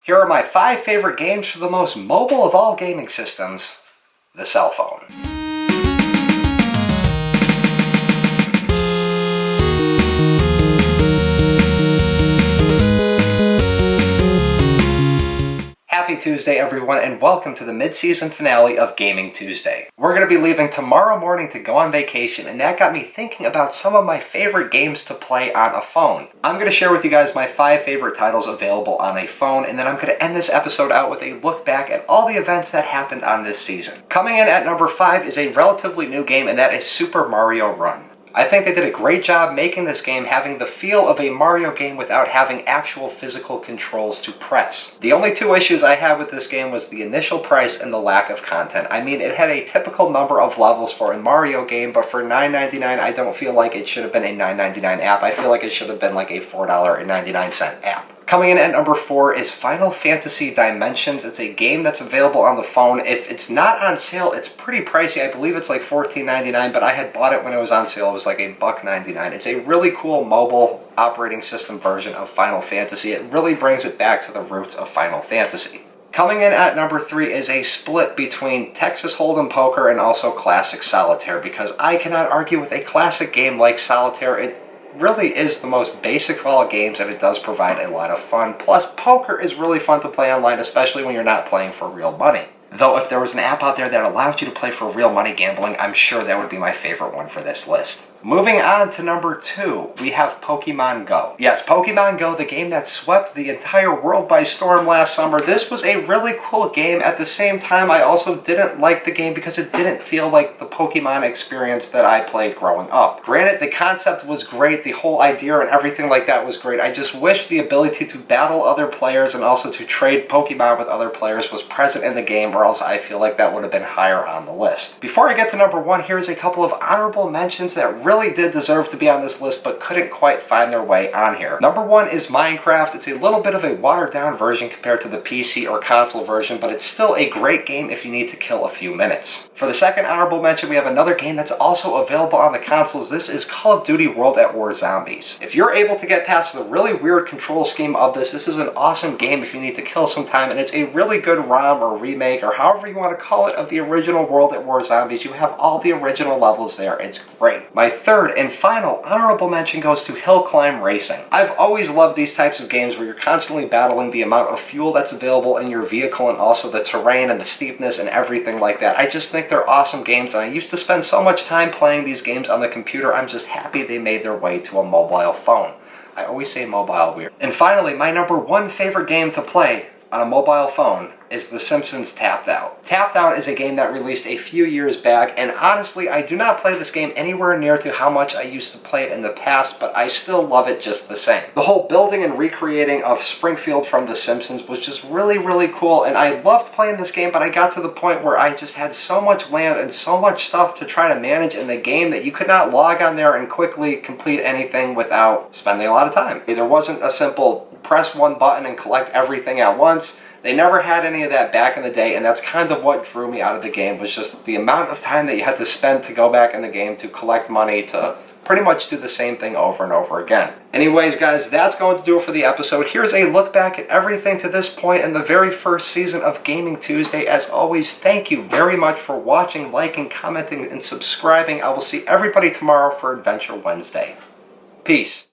Here are my 5 favorite games for the most mobile of all gaming systems, the cell phone. Happy Tuesday, everyone, and welcome to the mid-season finale of Gaming Tuesday. We're going to be leaving tomorrow morning to go on vacation, and that got me thinking about some of my favorite games to play on a phone. I'm going to share with you guys my 5 favorite titles available on a phone, and then I'm going to end this episode out with a look back at all the events that happened on this season. Coming in at number 5 is a relatively new game, and that is Super Mario Run. I think they did a great job making this game having the feel of a Mario game without having actual physical controls to press. The only 2 issues I had with this game was the initial price and the lack of content. I mean, it had a typical number of levels for a Mario game, but for $9.99 I don't feel like it should have been a $9.99 app. I feel like it should have been like a $4.99 app. Coming in at number 4 is Final Fantasy Dimensions. It's a game that's available on the phone. If it's not on sale, it's pretty pricey. I believe it's like $14.99, but I had bought it when it was on sale. It was like $1.99. It's a really cool mobile operating system version of Final Fantasy. It really brings it back to the roots of Final Fantasy. Coming in at number 3 is a split between Texas Hold'em Poker and also classic Solitaire, because I cannot argue with a classic game like Solitaire. It really is the most basic of all games, and it does provide a lot of fun. Plus, poker is really fun to play online, especially when you're not playing for real money. Though if there was an app out there that allowed you to play for real money gambling, I'm sure that would be my favorite one for this list. Moving on to number 2, we have Pokemon Go. Yes, Pokemon Go, the game that swept the entire world by storm last summer. This was a really cool game. At the same time, I also didn't like the game because it didn't feel like the Pokemon experience that I played growing up. Granted, the concept was great, the whole idea and everything like that was great. I just wish the ability to battle other players and also to trade Pokemon with other players was present in the game, or else I feel like that would have been higher on the list. Before I get to number 1, here's a couple of honorable mentions that really did deserve to be on this list but couldn't quite find their way on here. Number 1 is Minecraft. It's a little bit of a watered down version compared to the PC or console version, but it's still a great game if you need to kill a few minutes. For the second honorable mention, we have another game that's also available on the consoles. This is Call of Duty World at War Zombies. If you're able to get past the really weird control scheme of this is an awesome game if you need to kill some time, and it's a really good ROM or remake or however you want to call it of the original World at War Zombies. You have all the original levels there. It's great. My third and final honorable mention goes to Hillclimb Racing. I've always loved these types of games where you're constantly battling the amount of fuel that's available in your vehicle and also the terrain and the steepness and everything like that. I just think they're awesome games, and I used to spend so much time playing these games on the computer. I'm just happy they made their way to a mobile phone. I always say mobile weird. And finally, my number 1 favorite game to play on a mobile phone is The Simpsons Tapped Out. Tapped Out is a game that released a few years back, and honestly, I do not play this game anywhere near to how much I used to play it in the past, but I still love it just the same. The whole building and recreating of Springfield from The Simpsons was just really, really cool, and I loved playing this game, but I got to the point where I just had so much land and so much stuff to try to manage in the game that you could not log on there and quickly complete anything without spending a lot of time. There wasn't a simple press one button and collect everything at once. They never had any of that back in the day, and that's kind of what drew me out of the game, was just the amount of time that you had to spend to go back in the game to collect money to pretty much do the same thing over and over again. Anyways, guys, that's going to do it for the episode. Here's a look back at everything to this point in the very first season of Gaming Tuesday. As always, thank you very much for watching, liking, commenting, and subscribing. I will see everybody tomorrow for Adventure Wednesday. Peace.